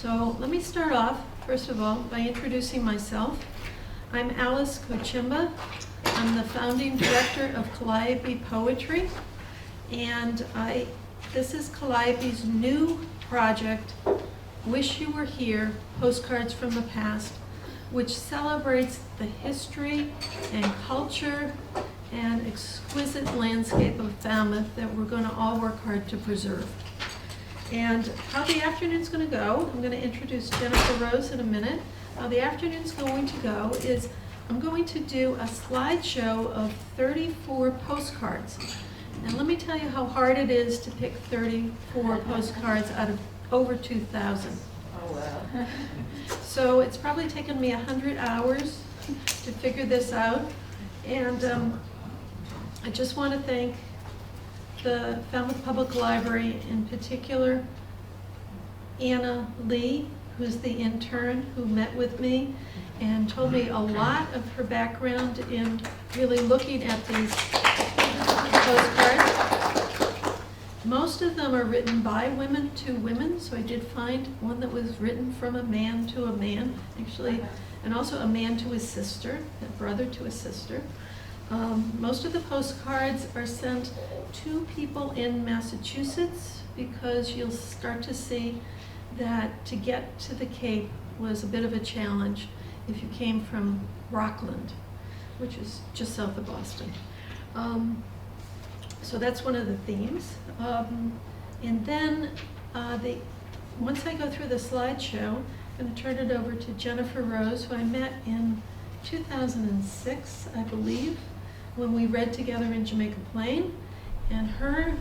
So let me start off, first of all, by introducing myself. I'm Alice Kochimba. I'm the founding director of Calliope Poetry, and this is Calliope's new project, Wish You Were Here, Postcards from the Past, which celebrates the history and culture and exquisite landscape of Falmouth that we're going to all work hard to preserve. And how the afternoon's going to go, I'm going to introduce Jennifer Rose in a minute. How the afternoon's going to go is I'm going to do a slideshow of 34 postcards. And let me tell you how hard it is to pick 34 postcards out of over 2,000. Oh, wow. So it's probably taken me 100 hours to figure this out. And I just want to thank the Falmouth Public Library, in particular, Anna Lee, who's the intern who met with me and told me a lot of her background in really looking at these postcards. Most of them are written by women to women, so I did find one that was written from a man to a man, actually, and also a man to his sister, a brother to a sister. Most of the postcards are sent to people in Massachusetts because you'll start to see that to get to the Cape was a bit of a challenge if you came from Rockland, which is just south of Boston. So that's one of the themes. And then once I go through the slideshow, I'm going to turn it over to Jennifer Rose, who I met in 2006, I believe, when we read together in Jamaica Plain. And her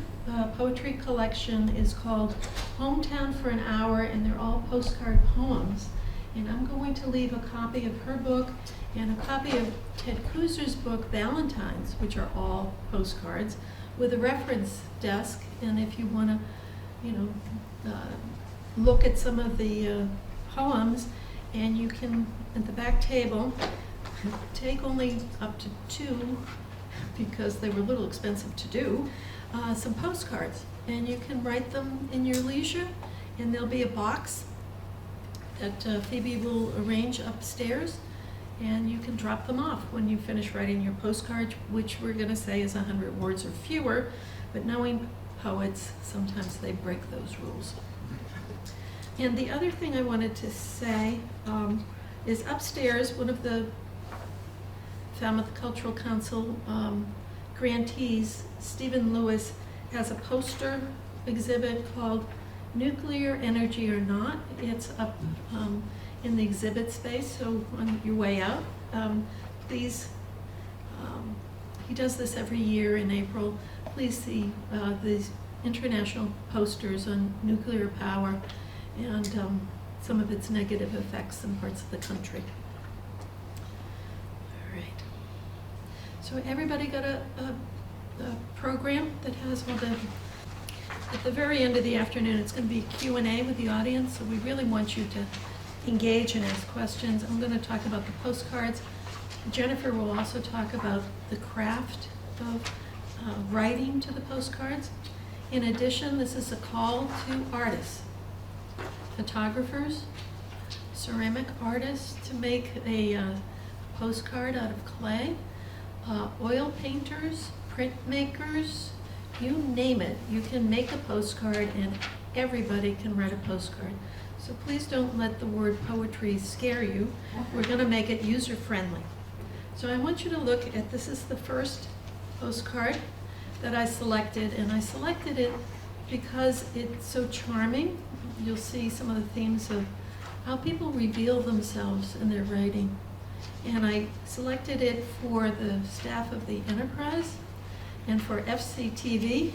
poetry collection is called Hometown for an Hour, and they're all postcard poems. And I'm going to leave a copy of her book and a copy of Ted Kuzer's book, Valentines, which are all postcards, with a reference desk. And if you want to, look at some of the poems, and you can, at the back table, take only up to 2, because they were a little expensive to do, some postcards. And you can write them in your leisure, and there'll be a box that Phoebe will arrange upstairs, and you can drop them off when you finish writing your postcard, which we're going to say is 100 words or fewer, but knowing poets, sometimes they break those rules. And the other thing I wanted to say is upstairs, one of the Falmouth Cultural Council grantees, Stephen Lewis, has a poster exhibit called Nuclear Energy or Not. It's up in the exhibit space, so on your way out. He does this every year in April. Please see these international posters on nuclear power and some of its negative effects in parts of the country. All right. So everybody got a program that has all the, at the very end of the afternoon, it's going to be Q&A with the audience, so we really want you to engage and ask questions. I'm going to talk about the postcards. Jennifer will also talk about the craft of writing to the postcards. In addition, this is a call to artists, photographers, ceramic artists to make a postcard out of clay, oil painters, printmakers, you name it. You can make a postcard, and everybody can write a postcard. So please don't let the word poetry scare you. We're going to make it user-friendly. So I want you to look at, this is the first postcard that I selected, and I selected it because it's so charming. You'll see some of the themes of how people reveal themselves in their writing. And I selected it for the staff of the Enterprise and for FCTV,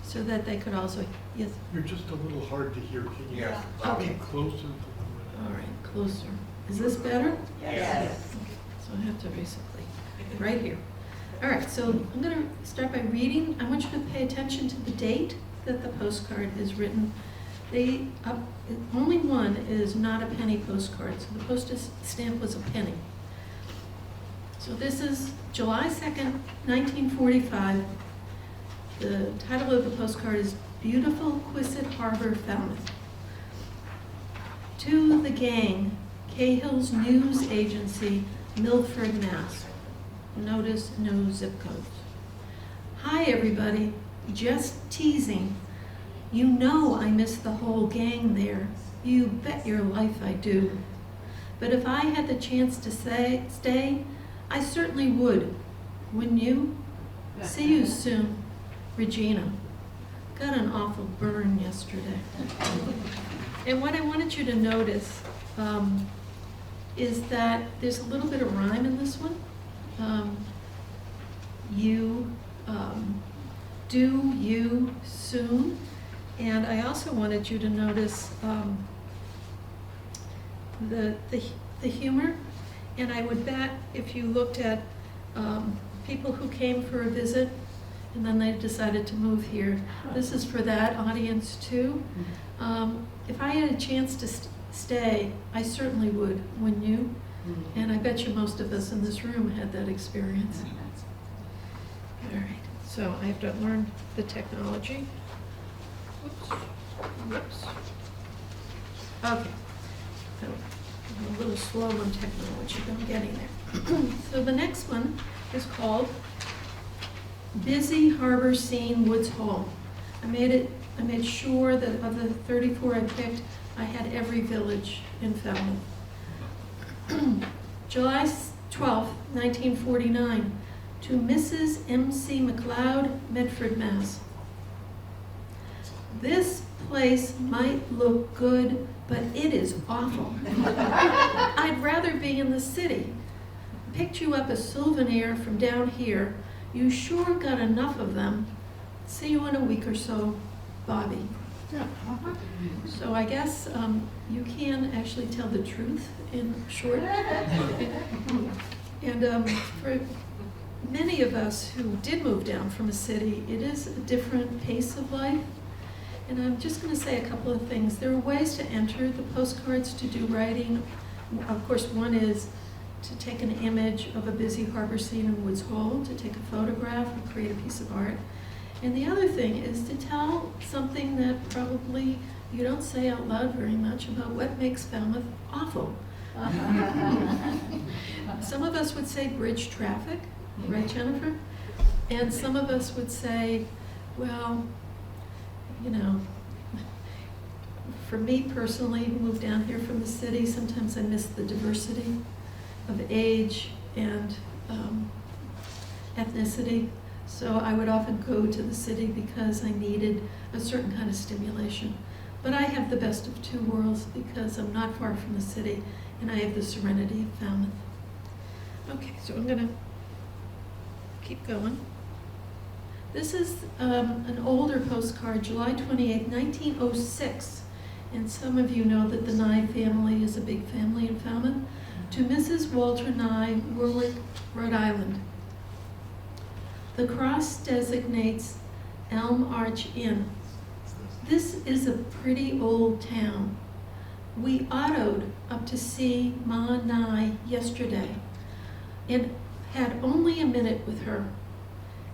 so that they could also, yes? You're just a little hard to hear. Can you Okay. be closer to the All right, closer. Is this better? Yes. So I have to basically, right here. All right, so I'm going to start by reading. I want you to pay attention to the date that the postcard is written. Only one is not a penny postcard, so the postage stamp was a penny. So this is July 2nd, 1945. The title of the postcard is Beautiful Quissit Harbor, Falmouth. To the gang, Cahill's News Agency, Milford, Mass. Notice no zip codes. Hi, everybody. Just teasing. You know I miss the whole gang there. You bet your life I do. But if I had the chance to stay, I certainly would. Wouldn't you? See you soon, Regina. Got an awful burn yesterday. And what I wanted you to notice is that there's a little bit of rhyme in this one. You, do, you, soon. And I also wanted you to notice the humor. And I would bet if you looked at people who came for a visit and then they decided to move here, this is for that audience too. If I had a chance to stay, I certainly would, wouldn't you? And I bet you most of us in this room had that experience. All right, so I have to learn the technology. Whoops. Okay. I'm a little slow on technology, but I'm getting there. So the next one is called Busy Harbor Scene, Woods Hole. I made sure that of the 34 I picked, I had every village in Falmouth. July 12th, 1949, to Mrs. M.C. McLeod, Medford, Mass. This place might look good, but it is awful. I'd rather be in the city. Picked you up a souvenir from down here. You sure got enough of them. See you in a week or so, Bobby. So I guess you can actually tell the truth in short. And for many of us who did move down from a city, it is a different pace of life. And I'm just going to say a couple of things. There are ways to enter the postcards to do writing. Of course, one is to take an image of a busy harbor scene in Woods Hole, to take a photograph and create a piece of art. And the other thing is to tell something that probably you don't say out loud very much about what makes Falmouth awful. Some of us would say bridge traffic, right, Jennifer? And some of us would say, well, you know, for me personally, who moved down here from the city, sometimes I miss the diversity of age and ethnicity. So I would often go to the city because I needed a certain kind of stimulation. But I have the best of two worlds because I'm not far from the city and I have the serenity of Falmouth. Okay, so I'm gonna keep going. This is an older postcard, July 28, 1906. And some of you know that the Nye family is a big family in Falmouth. To Mrs. Walter Nye, Warwick, Rhode Island. The cross designates Elm Arch Inn. This is a pretty old town. We autoed up to see Ma Nye yesterday and had only a minute with her.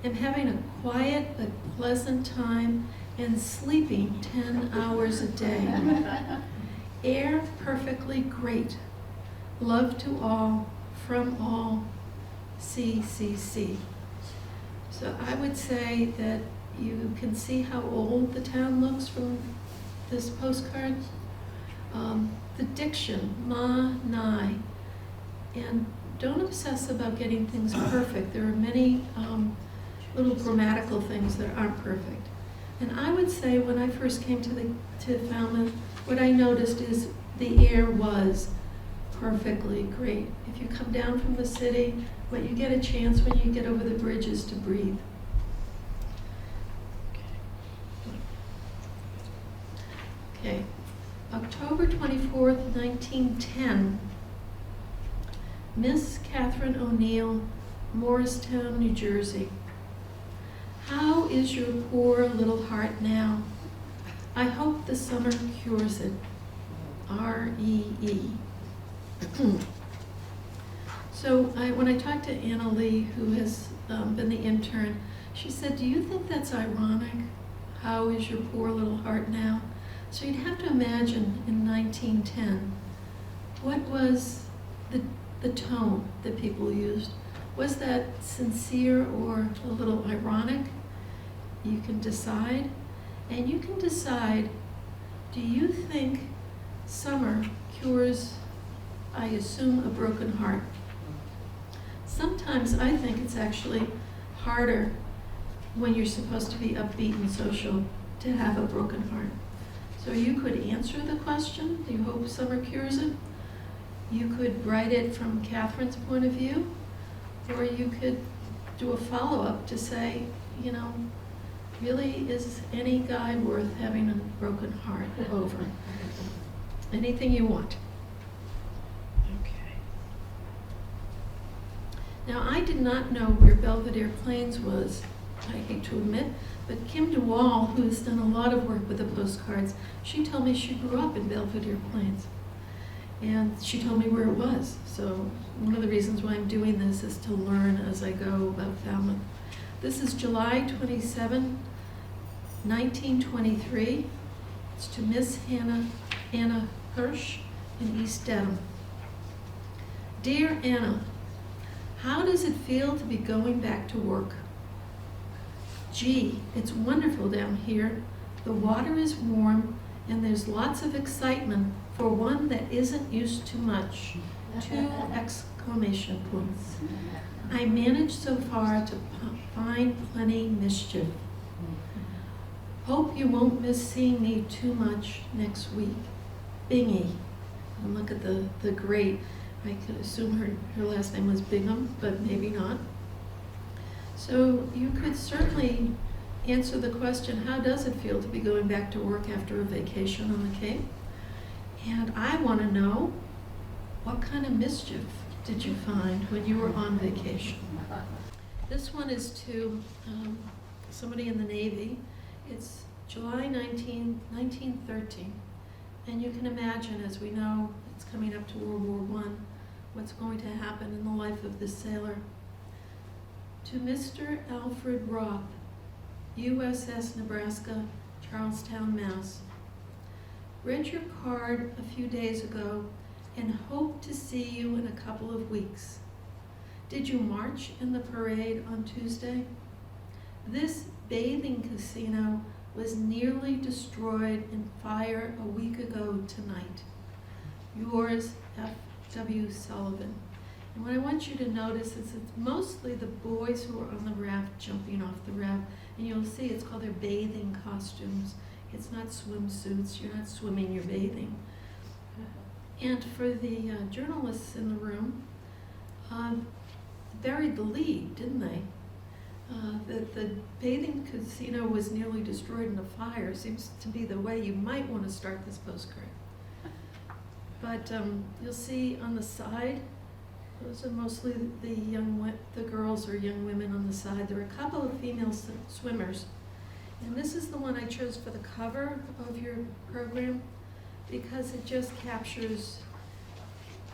I'm having a quiet but pleasant time and sleeping 10 hours a day. Air perfectly great. Love to all, from all, CCC. So I would say that you can see how old the town looks from this postcard. The diction, Ma, Nye, and don't obsess about getting things perfect. There are many little grammatical things that aren't perfect. And I would say when I first came to Falmouth, what I noticed is the air was perfectly great. If you come down from the city, what you get a chance when you get over the bridge is to breathe. Okay, October 24th, 1910. Miss Catherine O'Neill, Morristown, New Jersey. How is your poor little heart now? I hope the summer cures it. R.E.E. So when I talked to Anna Lee, who has been the intern, she said, do you think that's ironic? How is your poor little heart now? So you'd have to imagine in 1910, what was the tone that people used? Was that sincere or a little ironic? You can decide. And you can decide, do you think summer cures, I assume, a broken heart? Sometimes I think it's actually harder when you're supposed to be upbeat and social to have a broken heart. So you could answer the question, do you hope summer cures it? You could write it from Catherine's point of view, or you could do a follow-up to say, you know, really, is any guy worth having a broken heart over? Anything you want. Okay. Now, I did not know where Belvedere Plains was, I hate to admit, but Kim DeWall, who has done a lot of work with the postcards, she told me she grew up in Belvedere Plains. And she told me where it was. So one of the reasons why I'm doing this is to learn as I go about Falmouth. This is July 27, 1923. It's to Miss Anna Hirsch in East Dedham. Dear Anna, how does it feel to be going back to work? Gee, it's wonderful down here. The water is warm and there's lots of excitement for one that isn't used to much. 2 exclamation points. I managed so far to find plenty mischief. Hope you won't miss seeing me too much next week. Bingy. And look at the great. I could assume her last name was Bingham, but maybe not. So you could certainly answer the question, how does it feel to be going back to work after a vacation on the Cape? And I want to know, what kind of mischief did you find when you were on vacation? This one is to somebody in the Navy. It's July 1913. And you can imagine, as we know, it's coming up to World War I, what's going to happen in the life of this sailor. To Mr. Alfred Roth, USS Nebraska, Charlestown, Mass. Read your card a few days ago and hope to see you in a couple of weeks. Did you march in the parade on Tuesday? This bathing casino was nearly destroyed in fire a week ago tonight. Yours, F.W. Sullivan. And what I want you to notice is it's mostly the boys who are on the raft jumping off the raft. And you'll see it's called their bathing costumes. It's not swimsuits. You're not swimming, you're bathing. And for the journalists in the room, buried the lead, didn't they? The bathing casino was nearly destroyed in a fire. Seems to be the way you might want to start this postcard. But you'll see on the side, those are mostly the girls or young women on the side. There are a couple of female swimmers. And this is the one I chose for the cover of your program because it just captures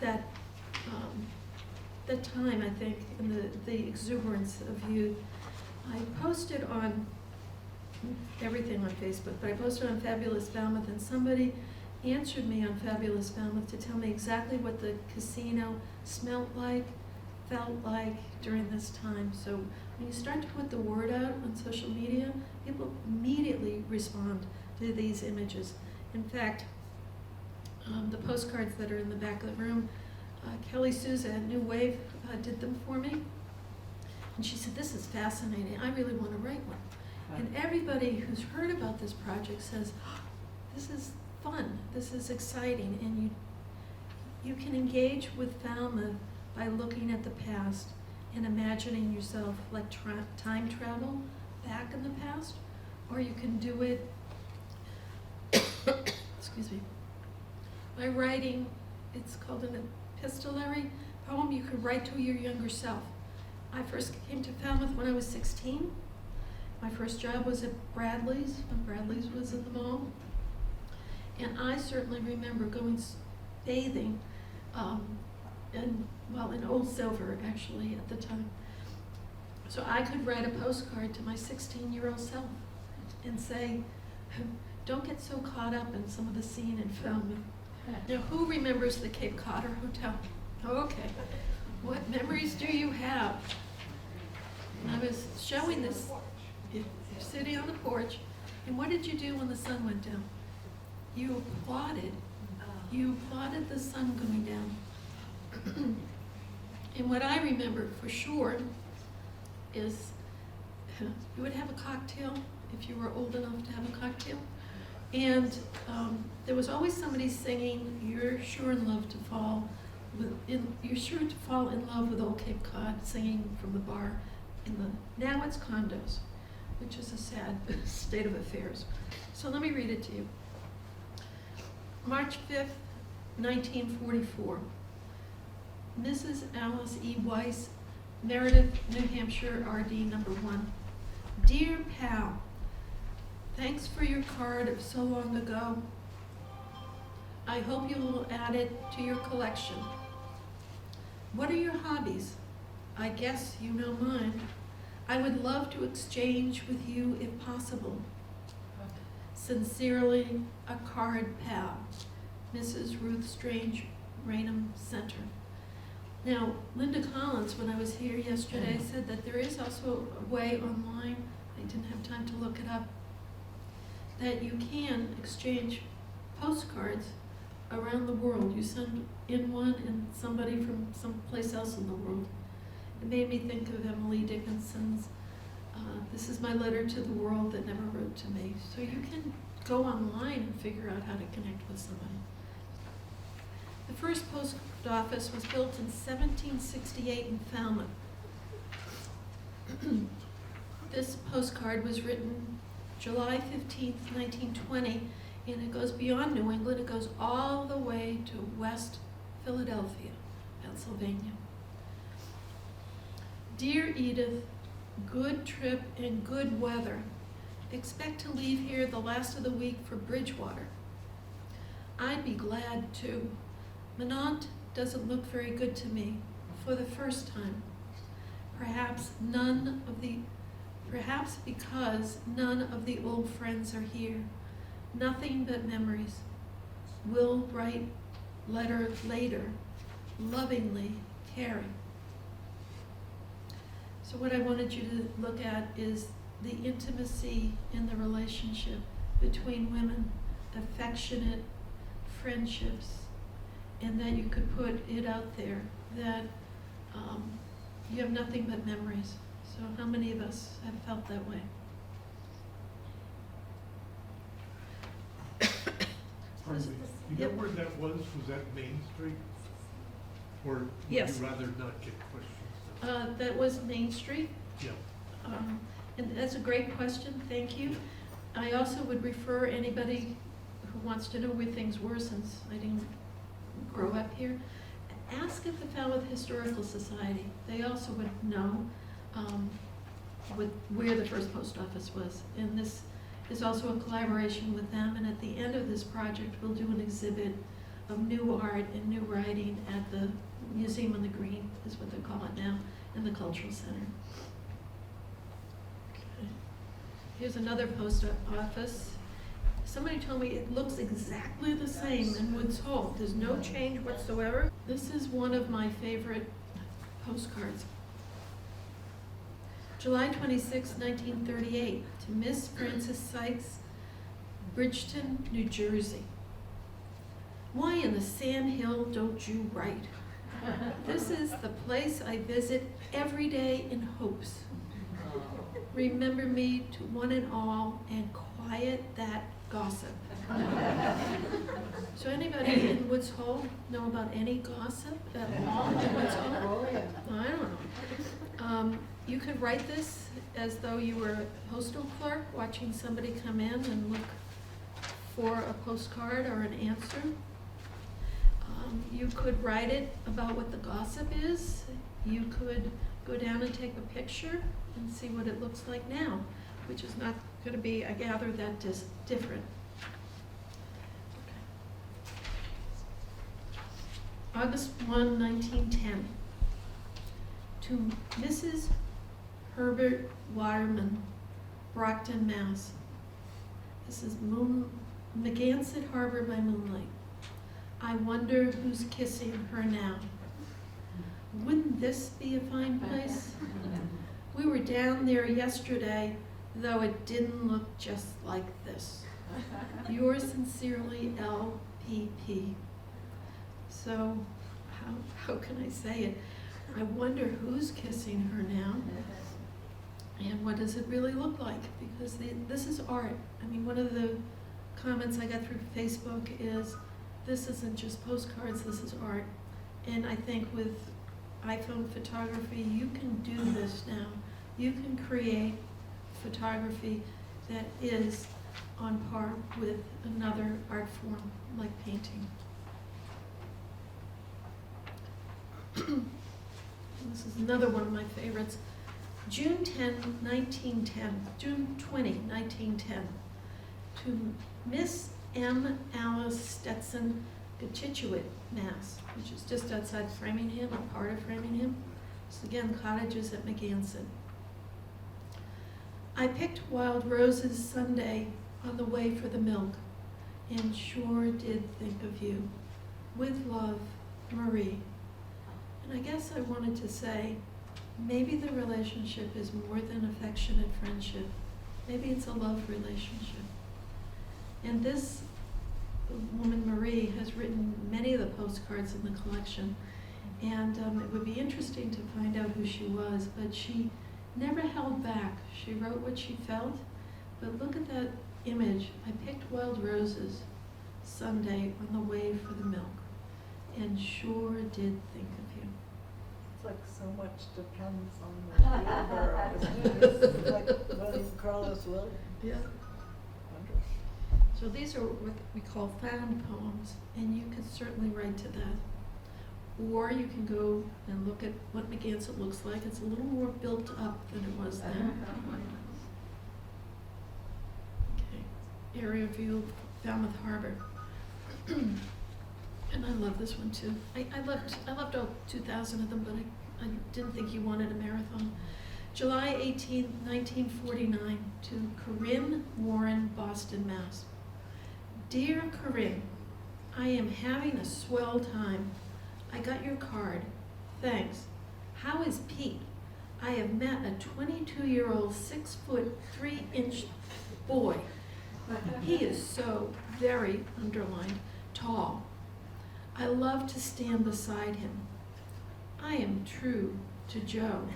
that the time, I think, and the exuberance of youth. I posted on everything on Facebook, but I posted on Fabulous Falmouth, and somebody answered me on Fabulous Falmouth to tell me exactly what the casino smelled like, felt like during this time. So when you start to put the word out on social media, people immediately respond to these images. In fact, the postcards that are in the back of the room, Kelly Souza at New Wave did them for me. And she said, this is fascinating. I really want to write one. And everybody who's heard about this project says, oh, this is fun, this is exciting, and you can engage with Falmouth by looking at the past and imagining yourself like time travel back in the past, or you can do it, excuse me, by writing. It's called an epistolary poem. You could write to your younger self. I first came to Falmouth when I was 16. My first job was at Bradley's, when Bradley's was in the mall. And I certainly remember going bathing in Old Silver, actually, at the time. So I could write a postcard to my 16-year-old self and say, don't get so caught up in some of the scene and film. Now, who remembers the Cape Codder Hotel? Okay. What memories do you have? I was showing this, sitting on the porch, and what did you do when the sun went down? You applauded. You applauded the sun going down. And what I remember for sure is you would have a cocktail if you were old enough to have a cocktail. And there was always somebody singing, "You're sure in love to fall you're sure to fall in love with Old Cape Cod," singing from the bar now it's condos, which is a sad state of affairs. So let me read it to you. March 5th, 1944. Mrs. Alice E. Weiss, Meredith, New Hampshire, RD number 1. Dear pal, thanks for your card of so long ago. I hope you will add it to your collection. What are your hobbies? I guess you know mine. I would love to exchange with you if possible. Sincerely, a card pal, Mrs. Ruth Strange, Raynham Center. Now, Linda Collins, when I was here yesterday, said that there is also a way online, I didn't have time to look it up, that you can exchange postcards around the world. You send in one and somebody from someplace else in the world. It made me think of Emily Dickinson's "This is my letter to the world that never wrote to me." So you can go online and figure out how to connect with somebody. The first post office was built in 1768 in Falmouth. This postcard was written July 15th, 1920, and it goes beyond New England. It goes all the way to West Philadelphia, Pennsylvania. Dear Edith, good trip and good weather. Expect to leave here the last of the week for Bridgewater. I'd be glad to. Menant doesn't look very good to me for the first time. Perhaps because none of the old friends are here. Nothing but memories. Will write letter later. Lovingly, Carrie. So what I wanted you to look at is the intimacy in the relationship between women, affectionate friendships, and that you could put it out there that you have nothing but memories. So how many of us have felt that way? Pardon me, you know Yep. where that was? Was that Main Street? Or would Yes. you rather not get questions? That was Main Street. Yeah. And that's a great question, thank you. I also would refer anybody who wants to know where things were, since I didn't grow up here, ask at the Falmouth Historical Society. They also would know where the first post office was. And this is also a collaboration with them, and at the end of this project, we'll do an exhibit of new art and new writing at the Museum on the Green, is what they call it now, in the Cultural Center. Okay. Here's another post office. Somebody told me it looks exactly the same in Woods Hole. There's no change whatsoever. This is one of my favorite postcards. July 26, 1938, to Miss Frances Sykes, Bridgeton, New Jersey. Why in the sand hill don't you write? This is the place I visit every day in hopes. Remember me to one and all and quiet that gossip. So anybody in Woods Hole know about any gossip at all in Woods Hole? I don't know. You could write this as though you were a postal clerk watching somebody come in and look for a postcard or an answer. You could write it about what the gossip is. You could go down and take a picture and see what it looks like now, which is not going to be, I gather, that different. Okay. August 1, 1910. To Mrs. Herbert Waterman, Brockton, Mass. This is Magansett Harbor by moonlight. I wonder who's kissing her now. Wouldn't this be a fine place? We were down there yesterday, though it didn't look just like this. Yours sincerely, LPP. So, how can I say it? I wonder who's kissing her now, and what does it really look like? Because this is art. I mean, one of the comments I got through Facebook is, this isn't just postcards, this is art. And I think with iPhone photography, you can do this now. You can create photography that is on par with another art form like painting. This is another one of my favorites. June 20, 1910. To Miss M. Alice Stetson, Gachituit, Mass., which is just outside Framingham, or part of Framingham. This is again cottages at Magansett. I picked wild roses Sunday on the way for the milk, and sure did think of you. With love, Marie. And I guess I wanted to say, maybe the relationship is more than affectionate friendship. Maybe it's a love relationship. And this woman, Marie, has written many of the postcards in the collection. And it would be interesting to find out who she was, but she never held back. She wrote what she felt. But look at that image. I picked wild roses Sunday on the way for the milk, and sure did think of you. It's like so much depends on the wheelbarrow. It's like William Carlos Williams. Yeah. Wonderful. So these are what we call found poems, and you could certainly write to that. Or you can go and look at what Magansett looks like. It's a little more built up than it was then. Okay. Area view of Falmouth Harbor. And I love this one too. I loved all 2,000 of them, but I didn't think you wanted a marathon. July 18, 1949, to Corinne Warren, Boston, Mass. Dear Corinne, I am having a swell time. I got your card. Thanks. How is Pete? I have met a 22-year-old 6'3" boy. He is so very, underlined, tall. I love to stand beside him. I am true to Joe.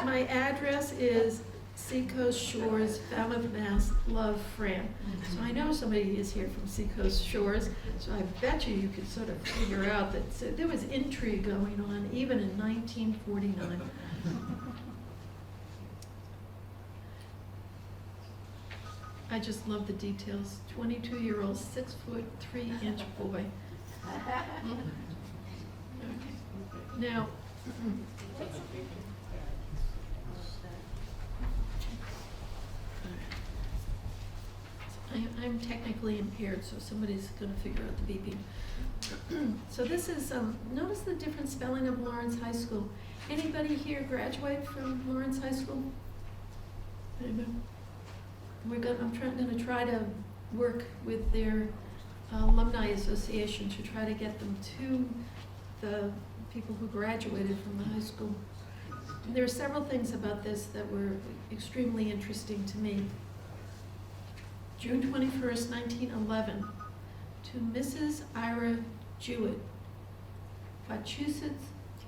My address is Seacoast Shores, Falmouth, Mass. Love, Fran. So I know somebody is here from Seacoast Shores, so I bet you could sort of figure out that there was intrigue going on even in 1949. I just love the details. 22-year-old, 6'3" boy. Okay. Now, I'm technically impaired, so somebody's going to figure out the beeping. So this is, notice the different spelling of Lawrence High School. Anybody here graduate from Lawrence High School? Anybody? I'm going to try to work with their alumni association to try to get them to the people who graduated from the high school. And there are several things about this that were extremely interesting to me. June 21st, 1911, to Mrs. Ira Jewett, Wachusett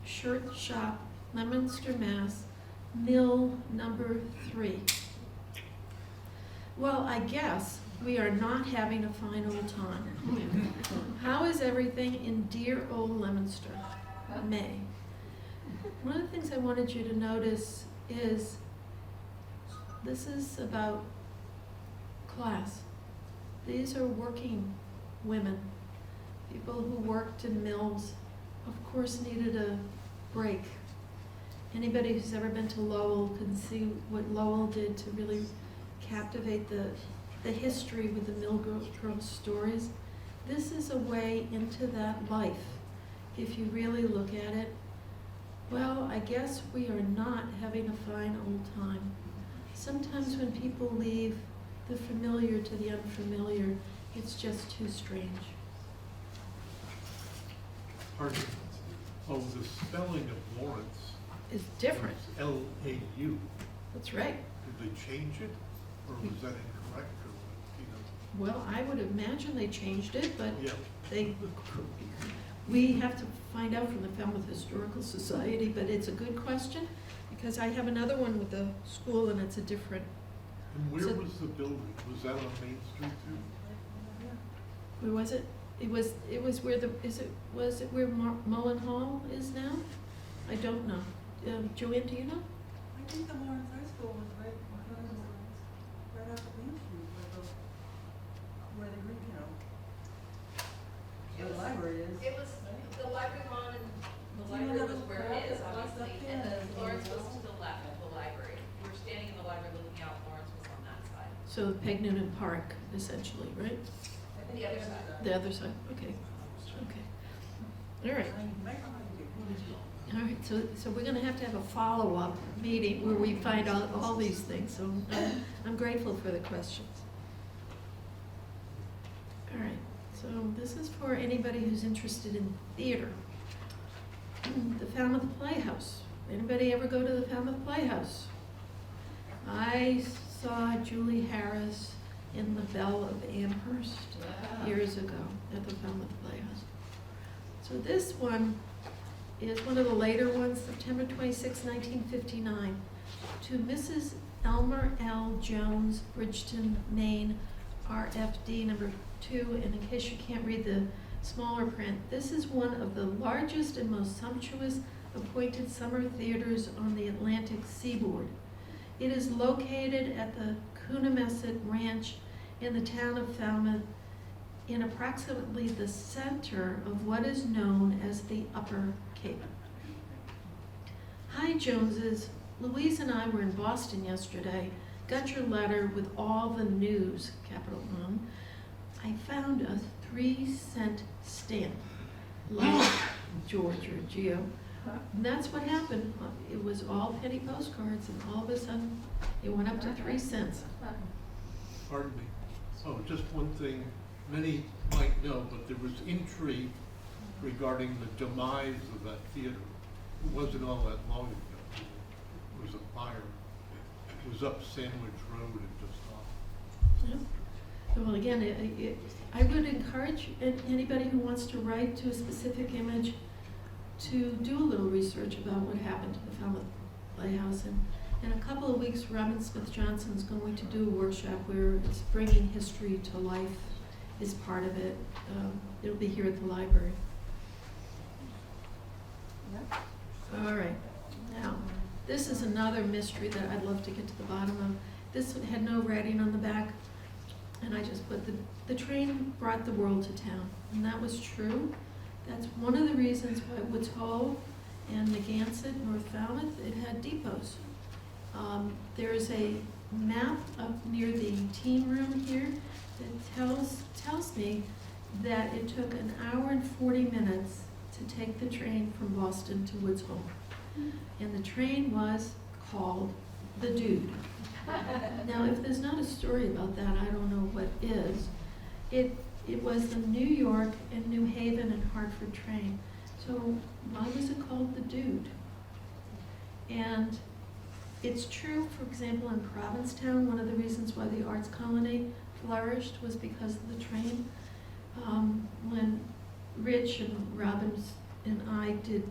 Shirt Shop, Leominster, Mass., Mill number 3. Well, I guess we are not having a fine old time. How is everything in dear old Leominster? May. One of the things I wanted you to notice is this is about class. These are working women, people who worked in mills, of course needed a break. Anybody who's ever been to Lowell can see what Lowell did to really captivate the history with the mill girls' stories. This is a way into that life, if you really look at it. Well, I guess we are not having a fine old time. sometimes when people leave the familiar to the unfamiliar, it's just too strange. Pardon? Oh, the spelling of Lawrence. It's different. was L-A-U. That's right. Did they change it, or was that incorrect, or what, you know? Well, I would imagine they changed it, but Yeah. we have to find out from the Falmouth Historical Society, but it's a good question, because I have another one with the school, and it's a different, And where So- was the building? Was that on Main Street too? where was it? It was where was it where Mullen Hall is now? I don't know. Joanne, do you know? I think the Lawrence High School was right off of Main Street, where the, you know, where the library is. It was, the library on, and the Do you know library that was where little it is, crack that was up obviously, there? and then Lawrence was to the left of the library. We were standing in the library looking out, Lawrence was on that side, So Peg Noonan Park, essentially, right? the other side. The other side, okay. Okay. All right. All right, so we're gonna have to have a follow-up meeting where we find out all these things, so I'm grateful for the questions. All right, so this is for anybody who's interested in theater. The Falmouth Playhouse. Anybody ever go to the Falmouth Playhouse? I saw Julie Harris in The Belle of Amherst years ago at the Falmouth Playhouse. So this one is one of the later ones, September 26, 1959, to Mrs. Elmer L. Jones, Bridgeton, Maine, RFD number 2, and in case you can't read the smaller print, this is one of the largest and most sumptuous appointed summer theaters on the Atlantic seaboard. It is located at the Coonamessett Ranch in the town of Falmouth, in approximately the center of what is known as the Upper Cape. Hi, Joneses. Louise and I were in Boston yesterday. Got your letter with all the news, capital N. I found a 3-cent stamp, like George or Geo. And that's what happened. It was all penny postcards, and all of a sudden, it went up to 3 cents. Pardon me. Oh, just one thing, many might know, but there was intrigue regarding the demise of that theater. It wasn't all that long ago. It was a fire. It was up Sandwich Road and just off. Yeah. Well, again, I would encourage anybody who wants to write to a specific image to do a little research about what happened to the Falmouth Playhouse. And in a couple of weeks, Robin Smith Johnson is going to do a workshop where it's bringing history to life is part of it. It'll be here at the library. All right. Now, this is another mystery that I'd love to get to the bottom of. This had no writing on the back, and I just put the train brought the world to town, and that was true. That's one of the reasons why Woods Hole and Narragansett, North Falmouth, it had depots. There's a map up near the teen room here that tells me that it took an hour and 40 minutes to take the train from Boston to Woods Hole. And the train was called the Dude. Now, if there's not a story about that, I don't know what is. It was the New York and New Haven and Hartford train. So why was it called the Dude? And it's true, for example, in Provincetown, one of the reasons why the Arts Colony flourished was because of the train. When Rich and Robin and I did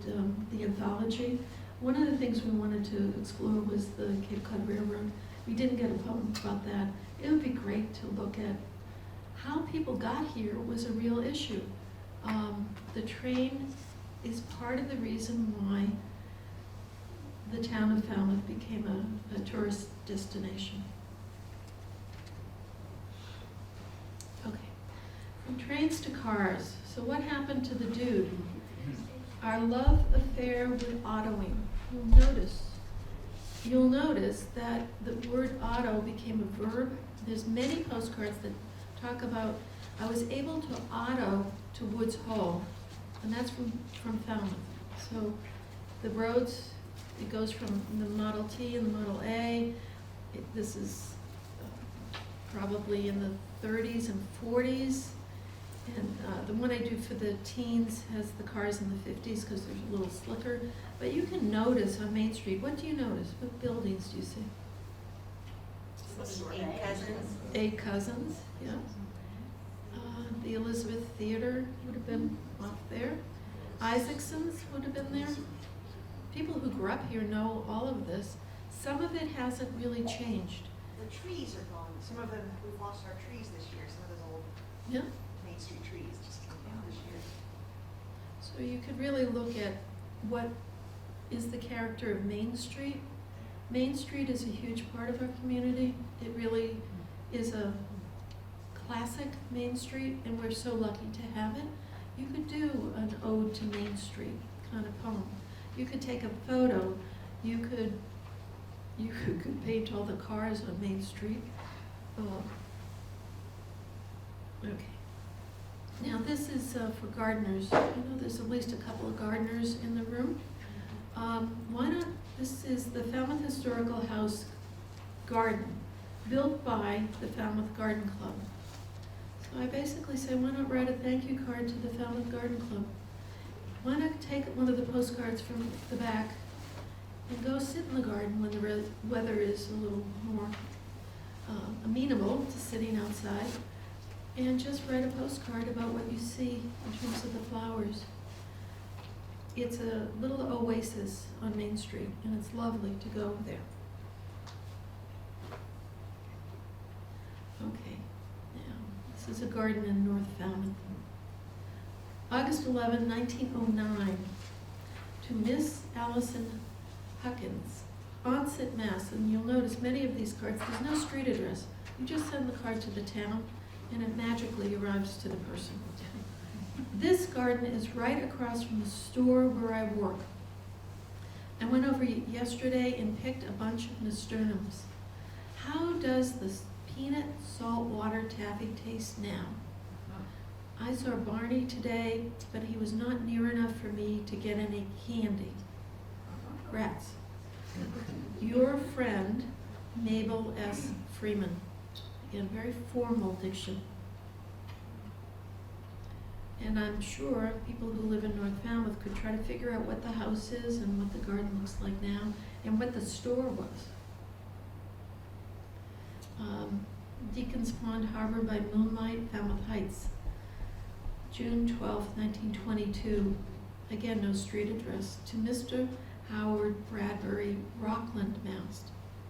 the anthology, one of the things we wanted to explore was the Cape Cod Railroad. We didn't get a poem about that. It would be great to look at how people got here was a real issue. The train is part of the reason why the town of Falmouth became a tourist destination. Okay, from trains to cars. So what happened to the Dude? Our love affair with autoing. You'll notice that the word auto became a verb. There's many postcards that talk about, I was able to auto to Woods Hole, and that's from Falmouth. So the roads, it goes from the Model T and the Model A, This is probably in the 30s and 40s. And the one I do for the teens has the cars in the 50s because they're a little slicker. But you can notice on Main Street, what do you notice? What buildings do you see? Eight cousins. 8 Cousins, yeah. The Elizabeth Theater would have been off there. Isaacson's would have been there. People who grew up here know all of this. Some of it hasn't really changed. The trees are gone. Some of them, we've lost our trees this year. Some of those old Yeah. Main Street trees just came down this year. So you could really look at what is the character of Main Street. Main Street is a huge part of our community. It really is a classic Main Street, and we're so lucky to have it. You could do an ode to Main Street kind of poem. You could take a photo. You could paint all the cars on Main Street. Okay. Now this is for gardeners. I know there's at least a couple of gardeners in the room. Why not, this is the Falmouth Historical House garden, built by the Falmouth Garden Club. So I basically say, why not write a thank you card to the Falmouth Garden Club? Why not take one of the postcards from the back and go sit in the garden when the weather is a little more amenable to sitting outside, and just write a postcard about what you see in terms of the flowers. It's a little oasis on Main Street, and it's lovely to go there. Okay, now, this is a garden in North Falmouth. August 11, 1909, to Miss Allison Huckins, Onset, Mass. And you'll notice many of these cards, there's no street address. You just send the card to the town, and it magically arrives to the person. This garden is right across from the store where I work. I went over yesterday and picked a bunch of nasturtiums. How does this peanut saltwater taffy taste now? I saw Barney today, but he was not near enough for me to get any candy. Rats. Your friend, Mabel S. Freeman. Again, very formal diction. And I'm sure people who live in North Falmouth could try to figure out what the house is and what the garden looks like now and what the store was. Deacon's Pond Harbor by Moonlight, Falmouth Heights. June 12, 1922. Again, no street address. To Mr. Howard Bradbury, Rockland,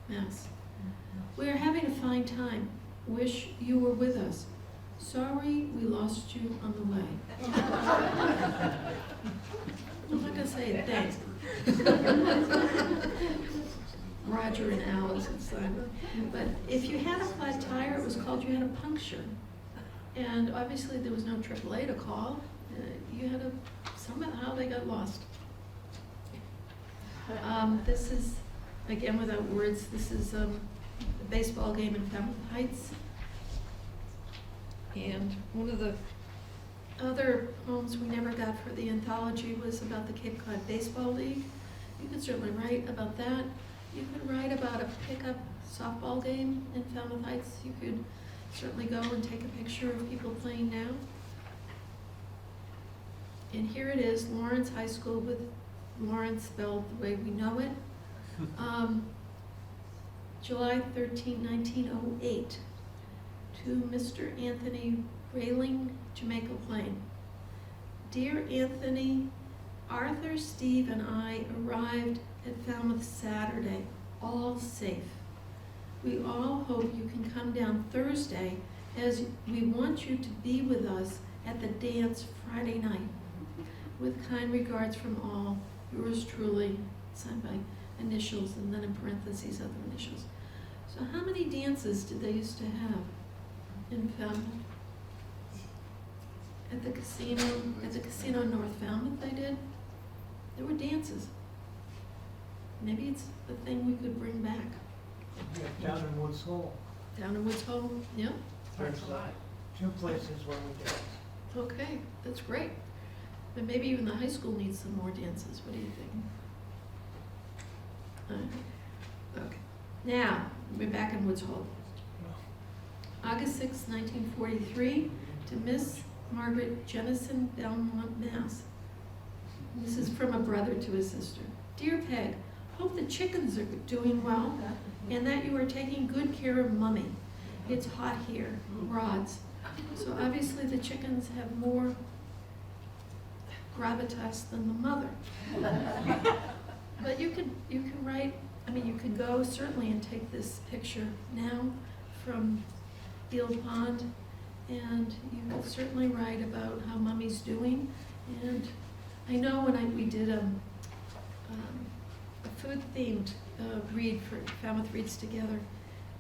Mass. We are having a fine time. Wish you were with us. Sorry we lost you on the way. I'm not going to say thanks. Roger and Alice and Simon. But if you had a flat tire, it was called you had a puncture. And obviously there was no AAA to call. You had somehow they got lost. This is, again without words, this is a baseball game in Falmouth Heights. And one of the other poems we never got for the anthology was about the Cape Cod Baseball League. You could certainly write about that. You could write about a pickup softball game in Falmouth Heights. You could certainly go and take a picture of people playing now. And here it is, Lawrence High School, with Lawrence spelled the way we know it. July 13, 1908. To Mr. Anthony Railing, Jamaica Plain. Dear Anthony, Arthur, Steve, and I arrived at Falmouth Saturday, all safe. We all hope you can come down Thursday, as we want you to be with us at the dance Friday night. With kind regards from all, yours truly, signed by initials and then in parentheses other initials. So how many dances did they used to have in Falmouth? At the casino North Falmouth they did. There were dances. Maybe it's the thing we could bring back. Yeah, down in Woods Hole. Down in Woods Hole, yeah. There's 2 places where we dance. Okay, that's great. But maybe even the high school needs some more dances. What do you think? Okay. Now, We're back in Woods Hole. August 6, 1943, to Miss Margaret Jennison, Belmont, Mass. This is from a brother to his sister. Dear Peg, hope the chickens are doing well and that you are taking good care of Mummy. It's hot here, rods. So obviously the chickens have more gravitas than the mother. But you can write, I mean, you can go certainly and take this picture now from Eel Pond, and you can certainly write about how Mummy's doing. And I know when we did a food-themed read for Falmouth Reads Together,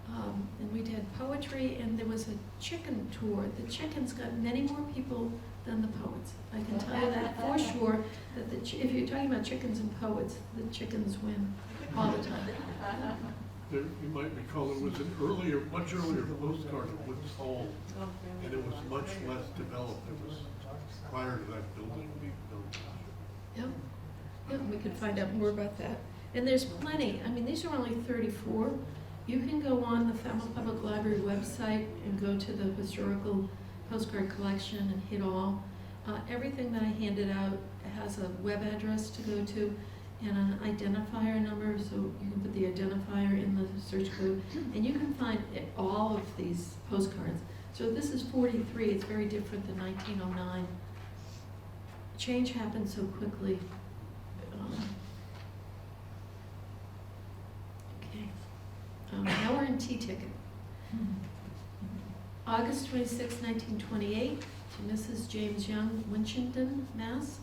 and we did poetry, and there was a chicken tour. The chickens got many more people than the poets. I can tell you that for sure, that if you're talking about chickens and poets, the chickens win all the time. There, you might recall, there was an much earlier postcard of Woods Hole, and it was much less developed. It was prior to that building being built. Yep, yep, we could find out more about that. And there's plenty, I mean, these are only 34. You can go on the Falmouth Public Library website and go to the historical postcard collection and hit all. Everything that I handed out has a web address to go to and an identifier number, so you can put the identifier in the search code, and you can find all of these postcards. So this is 43, it's very different than 1909. Change happened so quickly. Okay. Now we're in T-Ticket. August 26, 1928, to Mrs. James Young, Winchenden, Mass.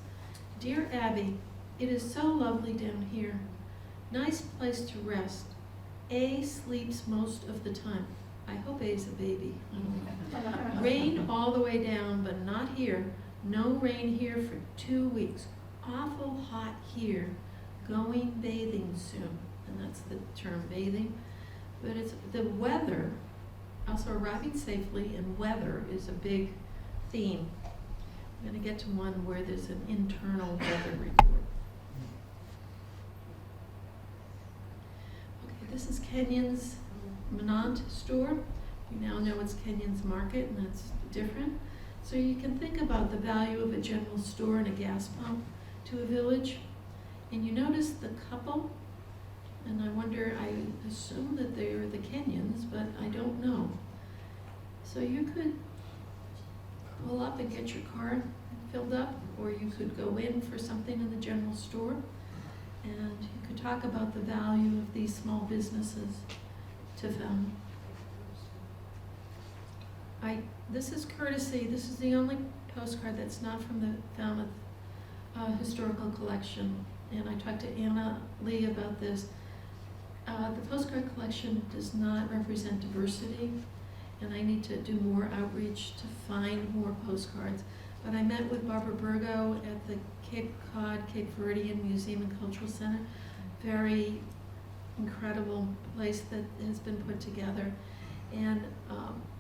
Dear Abby, it is so lovely down here. Nice place to rest. A sleeps most of the time. I hope A's a baby. I don't know. Rain all the way down, but not here. No rain here for 2 weeks. Awful hot here. Going bathing soon. And that's the term, bathing. But it's the weather, also arriving safely, and weather is a big theme. I'm going to get to one where there's an internal weather report. Okay, this is Kenyon's Menant store. You now know it's Kenyon's Market, and that's different. So you can think about the value of a general store and a gas pump to a village. And you notice the couple, and I wonder, I assume that they are the Kenyons, but I don't know. So you could pull up and get your car filled up, or you could go in for something in the general store, and you could talk about the value of these small businesses to them. This is courtesy, this is the only postcard that's not from the Falmouth Historical Collection, and I talked to Anna Lee about this. The postcard collection does not represent diversity, and I need to do more outreach to find more postcards. But I met with Barbara Burgo at the Cape Cod, Cape Verdean Museum and Cultural Center. Very incredible place that has been put together. And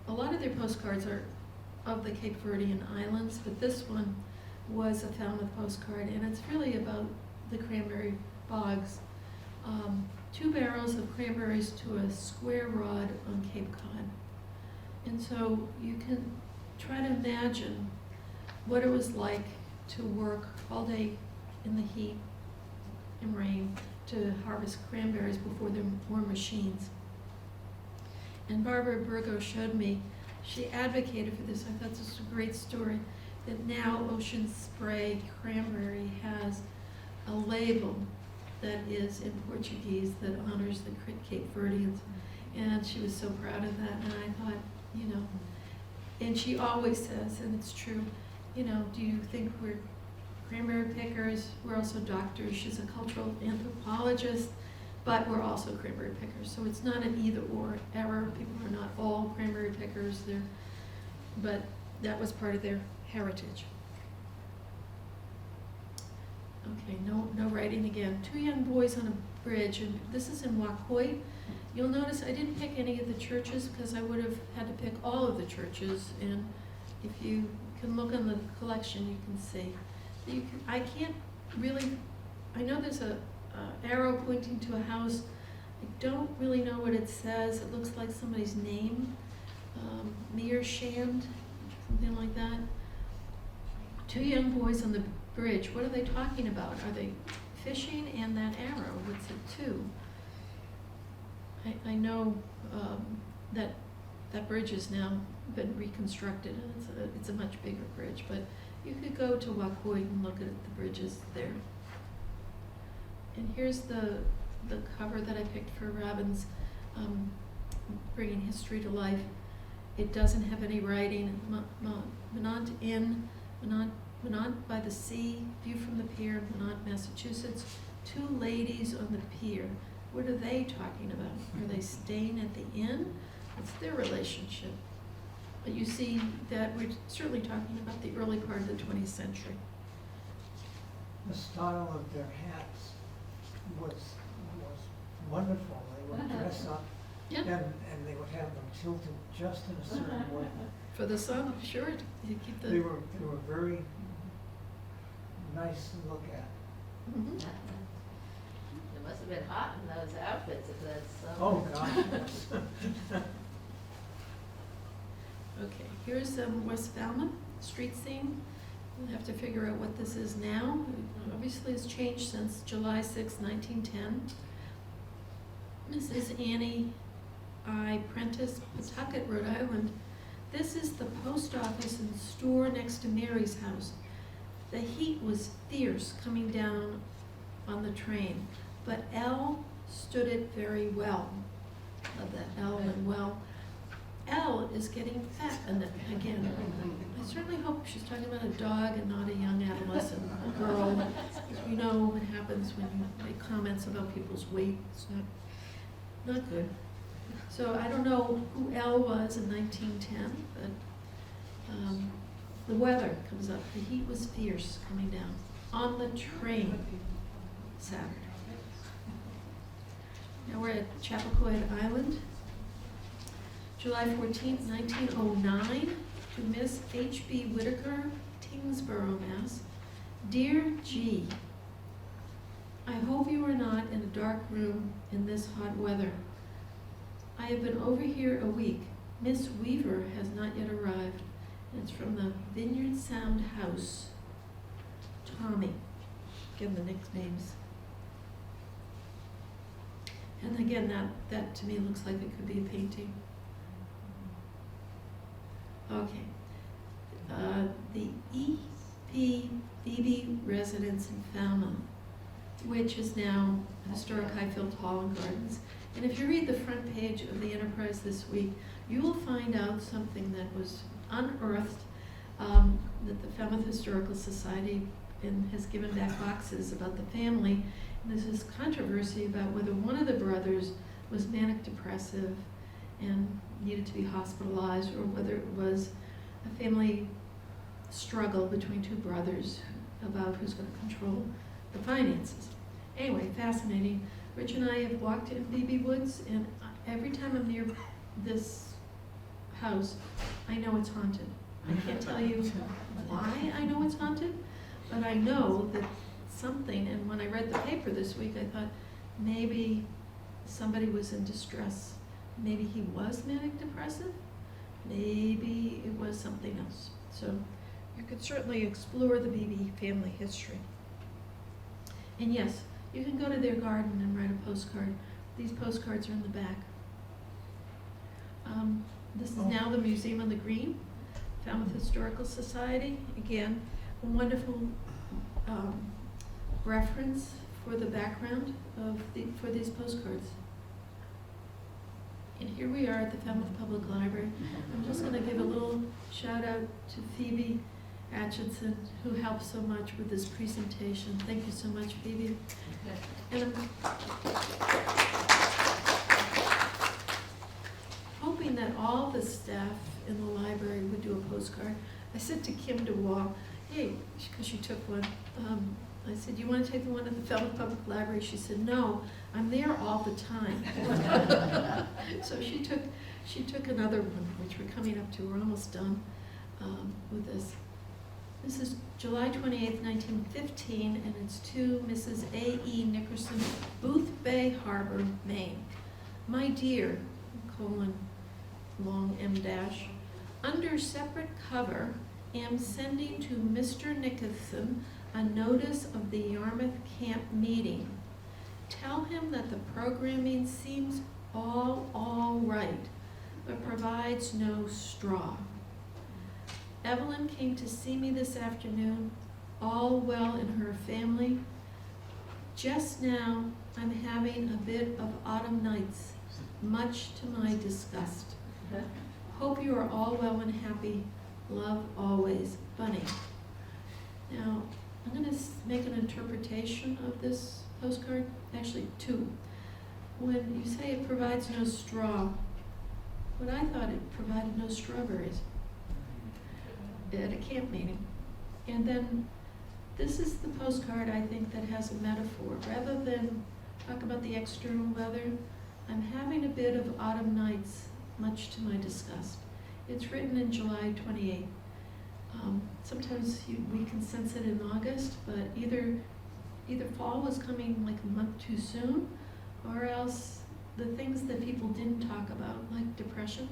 a lot of their postcards are of the Cape Verdean Islands, but this one was a Falmouth postcard, and it's really about the cranberry bogs. 2 barrels of cranberries to a square rod on Cape Cod. And so you can try to imagine what it was like to work all day in the heat and rain to harvest cranberries before there were machines. And Barbara Burgo showed me, she advocated for this. I thought this was a great story, that now Ocean Spray Cranberry has a label that is in Portuguese that honors the Cape Verdeans. And she was so proud of that, and I thought, you know, and she always says, and it's true, you know, do you think we're cranberry pickers? We're also doctors. She's a cultural anthropologist, but we're also cranberry pickers. So it's not an either or error. People are not all cranberry pickers. But that was part of their heritage. Okay, no writing again. 2 young boys on a bridge, and this is in Wacoit. You'll notice I didn't pick any of the churches because I would have had to pick all of the churches, and if you can look on the collection, you can see. I can't really, I know there's a arrow pointing to a house I don't really know what it says. It looks like somebody's name, Mearshand, something like that. Two young boys on the bridge. What are they talking about? Are they fishing? And that arrow, what's it to? I know that bridge has now been reconstructed, and it's a much bigger bridge, but you could go to Wacoit and look at the bridges there. And here's the cover that I picked for Robin's Bringing History to Life. It doesn't have any writing. Minot Inn, Minot by the sea, view from the pier, Minot, Massachusetts. Two ladies on the pier. What are they talking about? Are they staying at the inn? What's their relationship? But you see that we're certainly talking about the early part of the 20th century. The style of their hats was wonderful. They would dress up Yeah. and they would have them tilted just in a certain way. For the sun, sure, you keep the. They were very nice to look at. Mhm. It must have been hot in those outfits if that's so. Oh, gosh, yes. Okay, here's West Falmouth street scene. We'll have to figure out what this is now. Obviously, it's changed since July 6, 1910. Mrs. Annie I. Prentice, Pawtucket, Rhode Island. This is the post office and store next to Mary's house. The heat was fierce coming down on the train, but Elle stood it very well. Love that, Elle and well. Elle is getting fat again. I certainly hope she's talking about a dog and not a young adolescent girl. Because we know what happens when you make comments about people's weight. It's not good. So I don't know who Elle was in 1910, but the weather comes up. The heat was fierce coming down on the train Saturday. Now we're at Chappaquiddick Island. July 14th, 1909, to Miss H.B. Whitaker, Tingsboro, Mass. Dear G, I hope you are not in a dark room in this hot weather. I have been over here a week. Miss Weaver has not yet arrived. And it's from the Vineyard Sound House. Tommy. Again, the nicknames. And again, that to me looks like it could be a painting. Okay. The E.P. Phoebe residence in Falmouth, which is now Historic Highfield Hall and Gardens. And if you read the front page of the Enterprise this week, you will find out something that was unearthed, that the Falmouth Historical Society has given back boxes about the family. And there's this controversy about whether one of the brothers was manic depressive and needed to be hospitalized, or whether it was a family struggle between two brothers about who's going to control the finances. Anyway, fascinating. Rich and I have walked in Phoebe Woods, and every time I'm near this house, I know it's haunted. I can't tell you why I know it's haunted, but I know that something, and when I read the paper this week, I thought maybe somebody was in distress. Maybe he was manic depressive. Maybe it was something else. So you could certainly explore the Beebe family history. And yes, you can go to their garden and write a postcard. These postcards are in the back. This is now the Museum on the Green, Falmouth Historical Society. Again, a wonderful reference for the background for these postcards. And here we are at the Falmouth Public Library. I'm just going to give a little shout out to Phoebe Atchison, who helped so much with this presentation. Thank you so much, Phoebe. And I'm hoping that all the staff in the library would do a postcard. I said to Kim DeWall, hey, because she took one, I said, you want to take the one at the Falmouth Public Library? She said, no, I'm there all the time. So she took another one, which we're coming up to. We're almost done with this. This is July 28th, 1915, and it's to Mrs. A.E. Nickerson, Booth Bay Harbor, Maine. My dear, colon, long M dash, under separate cover, am sending to Mr. Nickerson a notice of the Yarmouth Camp meeting. Tell him that the programming seems all right, but provides no straw. Evelyn came to see me this afternoon, all well in her family. Just now, I'm having a bit of autumn nights, much to my disgust. Hope you are all well and happy. Love always, Bunny. Now, I'm going to make an interpretation of this postcard, actually two. When you say it provides no straw, what I thought it provided no strawberries at a camp meeting. And then this is the postcard, I think, that has a metaphor. Rather than talk about the external weather, I'm having a bit of autumn nights, much to my disgust. It's written in July 28th. Sometimes we can sense it in August, but either fall was coming like a month too soon, or else the things that people didn't talk about, like depression,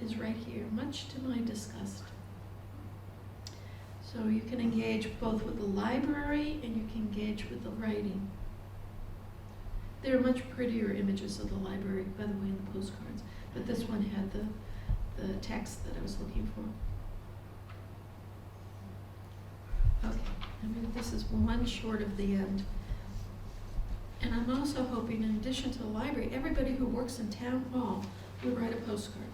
is right here, much to my disgust. So you can engage both with the library and you can engage with the writing. There are much prettier images of the library, by the way, in the postcards, but this one had the text that I was looking for. Okay, I mean, this is one short of the end. And I'm also hoping, in addition to the library, everybody who works in town hall will write a postcard.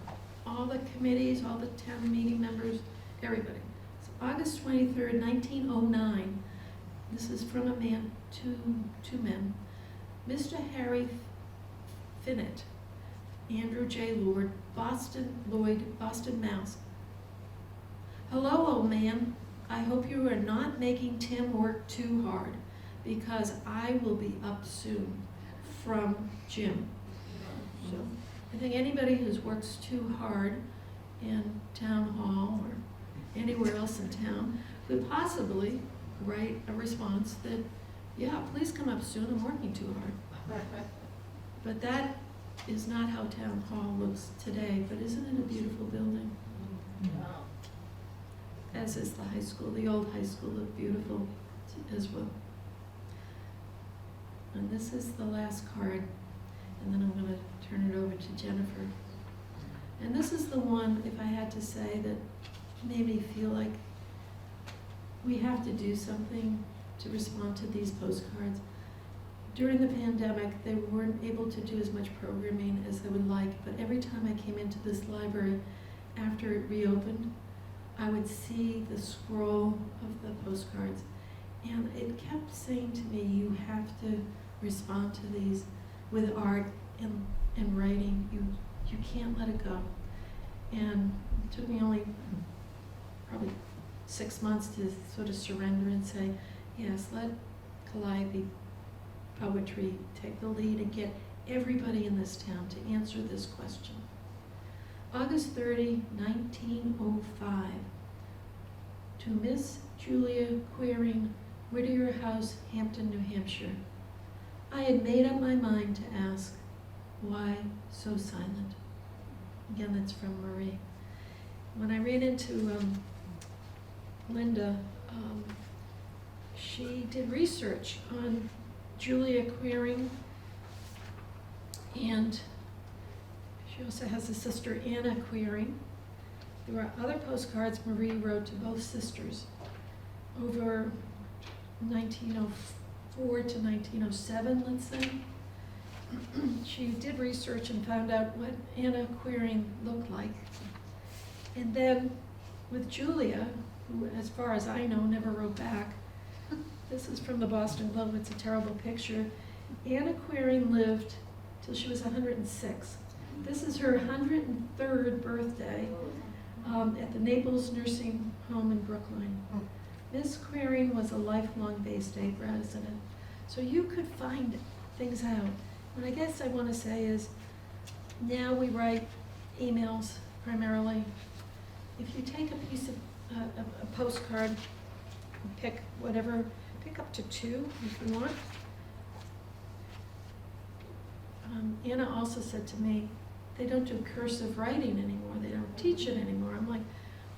All the committees, all the town meeting members, everybody. It's August 23rd, 1909. This is from a man, two men. Mr. Harry Finnett, Andrew J. Lloyd, Boston, Mass. Hello, old man. I hope you are not making Tim work too hard, because I will be up soon. From Jim. So I think anybody who works too hard in town hall or anywhere else in town could possibly write a response that, yeah, please come up soon, I'm working too hard. But that is not how town hall looks today, but isn't it a beautiful building? Wow. As is the high school. The old high school looked beautiful as well. And this is the last card, and then I'm going to turn it over to Jennifer. And this is the one, if I had to say, that made me feel like we have to do something to respond to these postcards. During the pandemic, they weren't able to do as much programming as they would like, but every time I came into this library after it reopened, I would see the scroll of the postcards, and it kept saying to me, you have to respond to these with art and writing. You can't let it go. And it took me only probably 6 months to sort of surrender and say, yes, let Calliope Poetry take the lead and get everybody in this town to answer this question. August 30, 1905, to Miss Julia Queering, Whittier House, Hampton, New Hampshire. I had made up my mind to ask, why so silent? Again, that's from Marie. When I ran into Linda, she did research on Julia Queering, and she also has a sister, Anna Queering. There were other postcards Marie wrote to both sisters over 1904 to 1907, let's say. She did research and found out what Anna Queering looked like. And then with Julia, who, as far as I know, never wrote back, this is from the Boston Globe, it's a terrible picture. Anna Queering lived till she was 106. This is her 103rd birthday at the Naples Nursing Home in Brookline. Miss Queering was a lifelong Bay State resident. So you could find things out. What I guess I want to say is, now we write emails primarily. If you take a piece of a postcard, pick whatever, pick up to 2 if you want. Anna also said to me, they don't do cursive writing anymore, they don't teach it anymore. I'm like,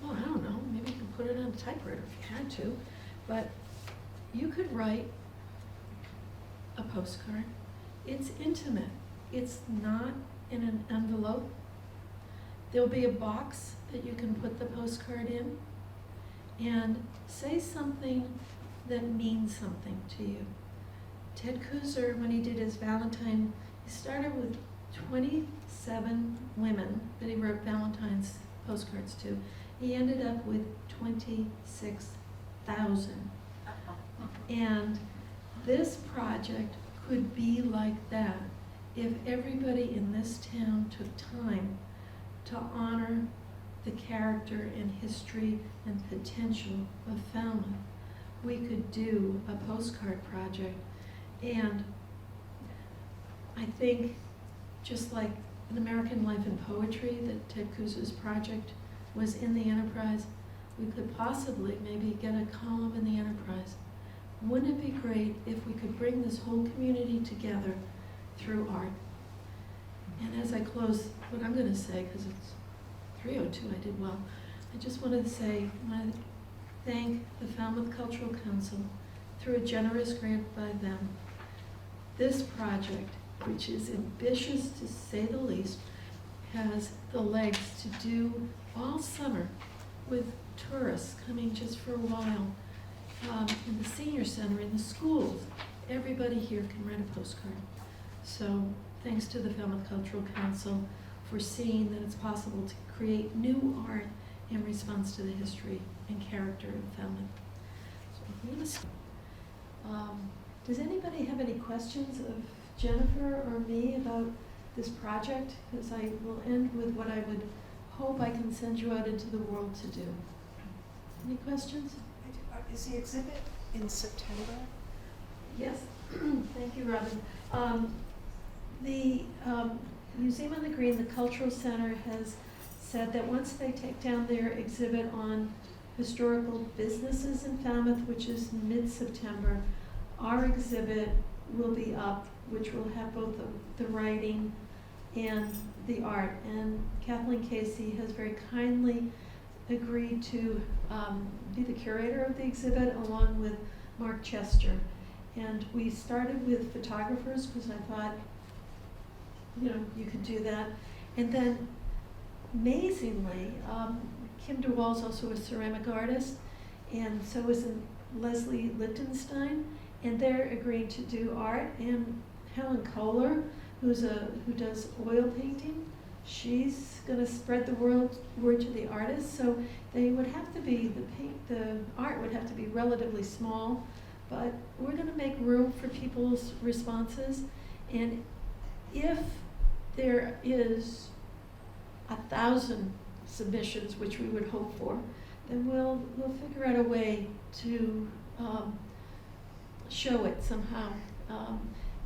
well, I don't know, maybe you can put it on a typewriter if you had to, but you could write a postcard. It's intimate. It's not in an envelope. There'll be a box that you can put the postcard in and say something that means something to you. Ted Kooser, when he did his Valentine, he started with 27 women that he wrote Valentine's postcards to. He ended up with 26,000. And this project could be like that if everybody in this town took time to honor the character and history and potential of Falmouth. We could do a postcard project, and I think just like an American Life in Poetry, that Ted Kooser's project was in the Enterprise, we could possibly maybe get a column in the Enterprise. Wouldn't it be great if we could bring this whole community together through art? And as I close, what I'm going to say, because it's 3:02, I did well, I just wanted to say, I thank the Falmouth Cultural Council through a generous grant by them. This project, which is ambitious to say the least, has the legs to do all summer with tourists coming just for a while. In the senior center, in the schools, everybody here can write a postcard. So thanks to the Falmouth Cultural Council for seeing that it's possible to create new art in response to the history and character of Falmouth. So I'm gonna does anybody have any questions of Jennifer or me about this project? Because I will end with what I would hope I can send you out into the world to do. Any questions? Is the exhibit in September? Yes, thank you, Robin. The Museum on the Green, the Cultural Center, has said that once they take down their exhibit on historical businesses in Falmouth, which is mid-September, our exhibit will be up, which will have both the writing and the art. And Kathleen Casey has very kindly agreed to be the curator of the exhibit along with Mark Chester. And we started with photographers because I thought, you know, you could do that. And then amazingly, Kim DeWall's also a ceramic artist, and so is Leslie Lichtenstein, and they're agreeing to do art. And Helen Kohler, who does oil painting, she's going to spread the word to the artists. So they would have to be, the art would have to be relatively small, but we're going to make room for people's responses. And if there is 1,000 submissions, which we would hope for, then we'll figure out a way to show it somehow.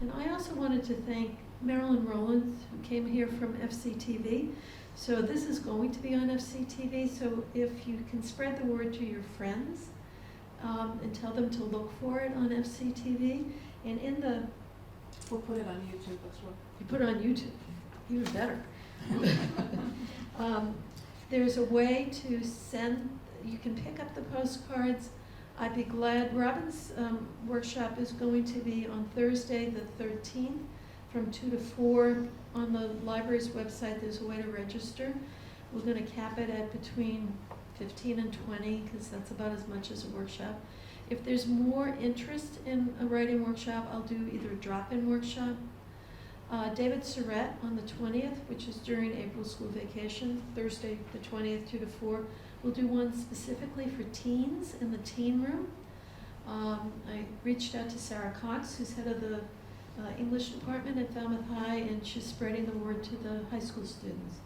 And I also wanted to thank Marilyn Rowland, who came here from FCTV. So this is going to be on FCTV, so if you can spread the word to your friends and tell them to look for it on FCTV. And in the... We'll put it on YouTube as well. You put it on YouTube, even better. There's a way to send, you can pick up the postcards. I'd be glad. Robin's workshop is going to be on Thursday the 13th from 2 to 4. On the library's website, there's a way to register. We're going to cap it at between 15 and 20 because that's about as much as a workshop. If there's more interest in a writing workshop, I'll do either a drop-in workshop. David Surratt on the 20th, which is during April school vacation, Thursday the 20th, 2 to 4. We'll do one specifically for teens in the teen room. I reached out to Sarah Cox, who's head of the English department at Falmouth High, and she's spreading the word to the high school students.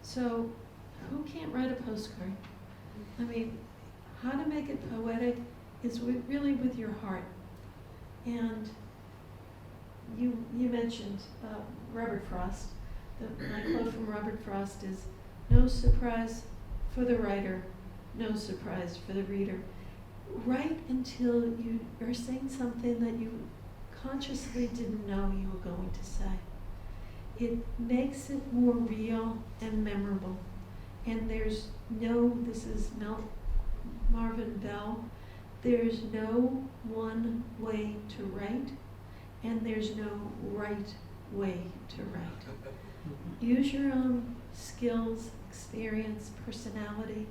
So who can't write a postcard? I mean, how to make it poetic is really with your heart. And you mentioned Robert Frost. My quote from Robert Frost is, "No surprise for the writer, no surprise for the reader. Write until you are saying something that you consciously didn't know you were going to say. It makes it more real and memorable. And there's no, this is Marvin Bell, there's no one way to write, and there's no right way to write. Use your own skills, experience, personality,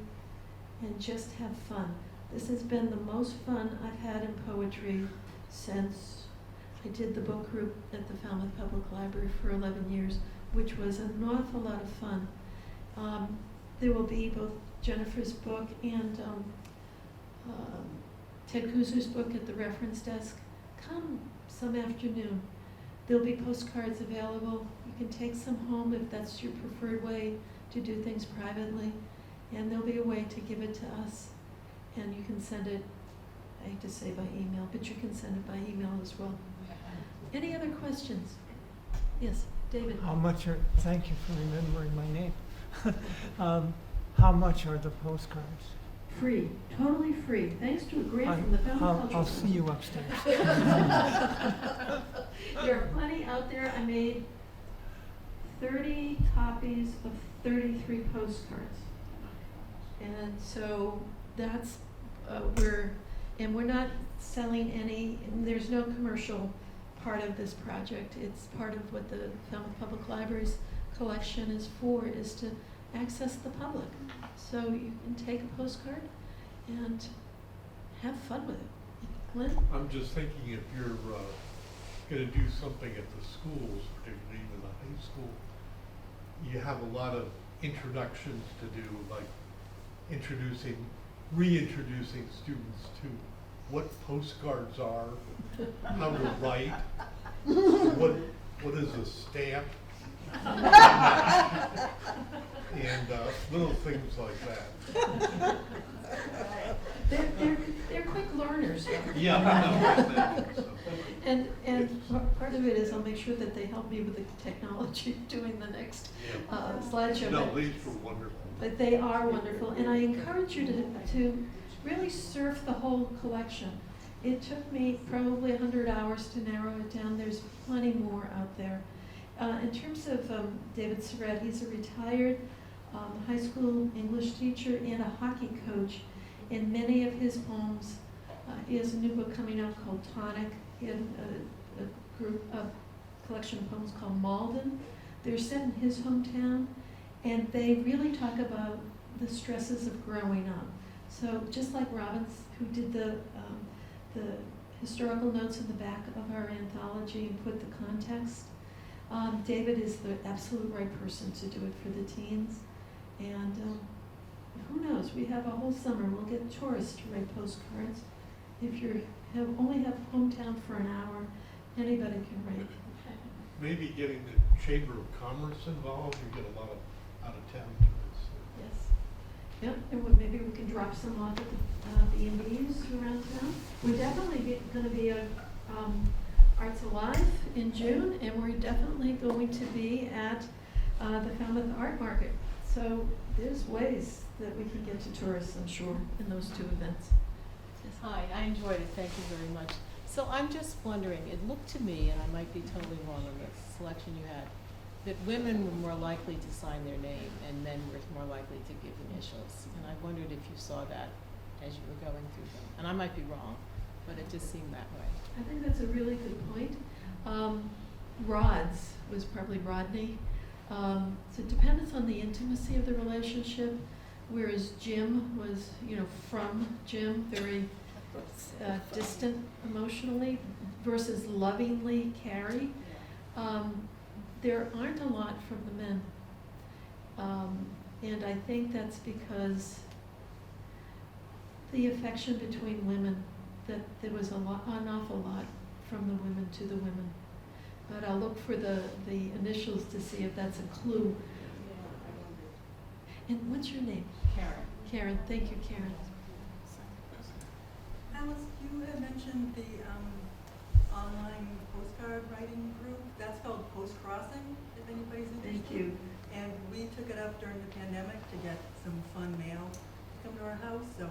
and just have fun. This has been the most fun I've had in poetry since I did the book group at the Falmouth Public Library for 11 years, which was an awful lot of fun. There will be both Jennifer's book and Ted Kuzer's book at the reference desk. Come some afternoon. There'll be postcards available. You can take some home if that's your preferred way to do things privately. And there'll be a way to give it to us. And you can send it, I hate to say by email, but you can send it by email as well. Any other questions? Yes, David. How much are, thank you for remembering my name. How much are the postcards? Free, totally free, thanks to a grant from the Falmouth Cultural I'll see you upstairs. There are plenty out there. I made 30 copies of 33 postcards. And so that's, we're not selling any, there's no commercial part of this project. It's part of what the Falmouth Public Library's collection is for, is to access the public. So you can take a postcard and have fun with it. Glenn? I'm just thinking if you're gonna do something at the schools, particularly even the high school, you have a lot of introductions to do, like reintroducing students to what postcards are, how to write, what is a stamp, and little things like that. They're quick learners. Yeah, I know. So. And part of it is I'll make sure that they help me with the technology doing the next slideshow. No, but- these were wonderful. But they are wonderful, and I encourage you to really surf the whole collection. It took me probably 100 hours to narrow it down. There's plenty more out there. In terms of David Surratt, he's a retired high school English teacher and a hockey coach. In many of his poems, he has a new book coming out called Tonic. He had a collection of poems called Malden. They're set in his hometown, and they really talk about the stresses of growing up. So just like Robbins, who did the historical notes in the back of our anthology and put the context, David is the absolute right person to do it for the teens. And who knows, we have a whole summer. We'll get tourists to write postcards. If you only have hometown for an hour, anybody can write. Maybe getting the Chamber of Commerce involved, you get a lot of out-of-town tourists. Yes. Yep, and maybe we can drop some off at the B&Bs around town. We're definitely going to be at Arts Alive in June, and we're definitely going to be at the Falmouth Art Market. So there's ways that we can get to tourists, I'm sure, in those two events. Yes. Hi, I enjoyed it, thank you very much. So I'm just wondering, it looked to me, and I might be totally wrong on the selection you had, that women were more likely to sign their name and men were more likely to give initials. And I wondered if you saw that as you were going through them. And I might be wrong, but it just seemed that way. I think that's a really good point. Rod's was probably Rodney. So it depends on the intimacy of the relationship, whereas Jim was, from Jim, very distant emotionally, versus lovingly Carrie. There aren't a lot from the men. And I think that's because the affection between women, that there was an awful lot from the women to the women. But I'll look for the initials to see if that's a clue. And what's your name? Karen. Karen, thank you, Karen. Alice, you had mentioned the online postcard writing group. That's called Post Crossing, if anybody's interested. Thank you. And we took it up during the pandemic to get some fun mail come to our house, so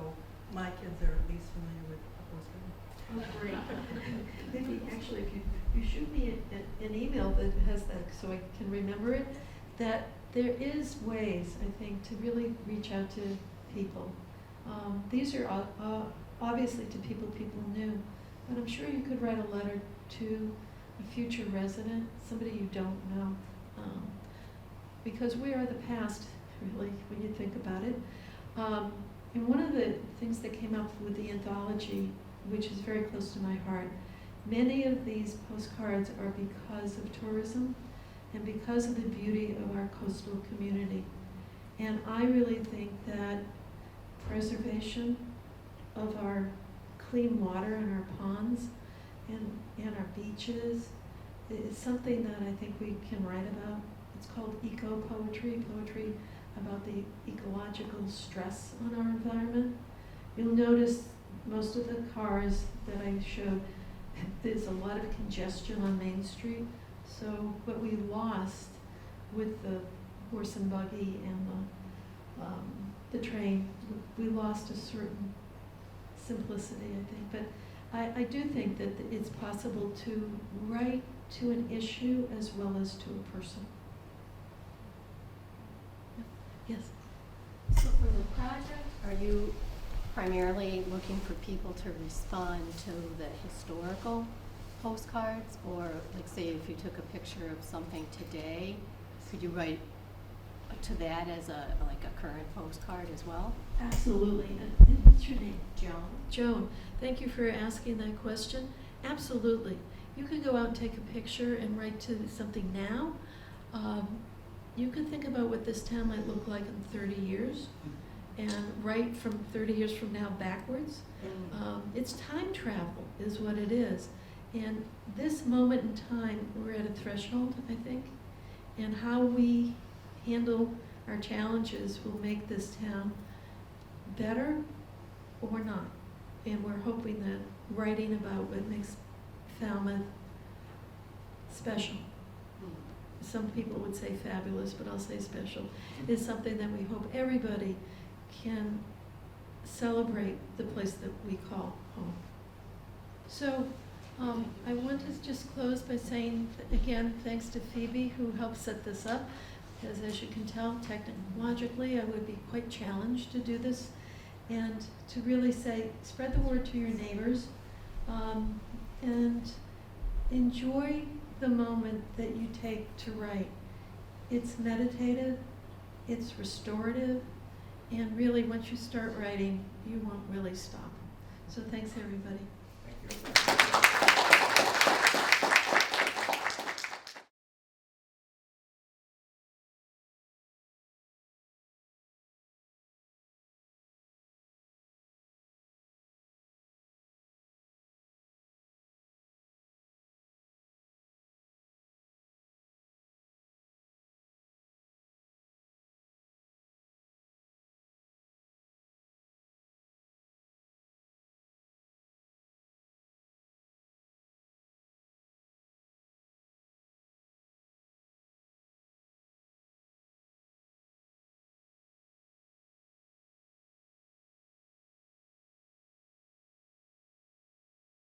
my kids are at least familiar with a postcard. Oh, great. Maybe, actually, if you shoot me an email that has that, so I can remember it, that there is ways, I think, to really reach out to people. These are obviously to people knew, but I'm sure you could write a letter to a future resident, somebody you don't know, because we are the past, really, when you think about it. And one of the things that came up with the anthology, which is very close to my heart, many of these postcards are because of tourism and because of the beauty of our coastal community. And I really think that preservation of our clean water and our ponds and our beaches is something that I think we can write about. It's called eco-poetry, poetry about the ecological stress on our environment. You'll notice most of the cars that I showed, there's a lot of congestion on Main Street. So what we lost with the horse and buggy and the train, we lost a certain simplicity, I think. But I do think that it's possible to write to an issue as well as to a person. Yes? So for the project, are you primarily looking for people to respond to the historical postcards? Or like say if you took a picture of something today, could you write to that as a current postcard as well? Absolutely. And what's your name? Joan? Joan, thank you for asking that question. Absolutely. You can go out and take a picture and write to something now. You can think about what this town might look like in 30 years and write from 30 years from now backwards. It's time travel is what it is. And this moment in time, we're at a threshold, I think, and how we handle our challenges will make this town better or not. And we're hoping that writing about what makes Falmouth special, some people would say fabulous, but I'll say special, is something that we hope everybody can celebrate the place that we call home. So I want to just close by saying, again, thanks to Phoebe who helped set this up, because as you can tell, technologically, I would be quite challenged to do this, and to really say, spread the word to your neighbors, and enjoy the moment that you take to write. It's meditative, it's restorative, and really once you start writing, you won't really stop. So thanks everybody. Thank you.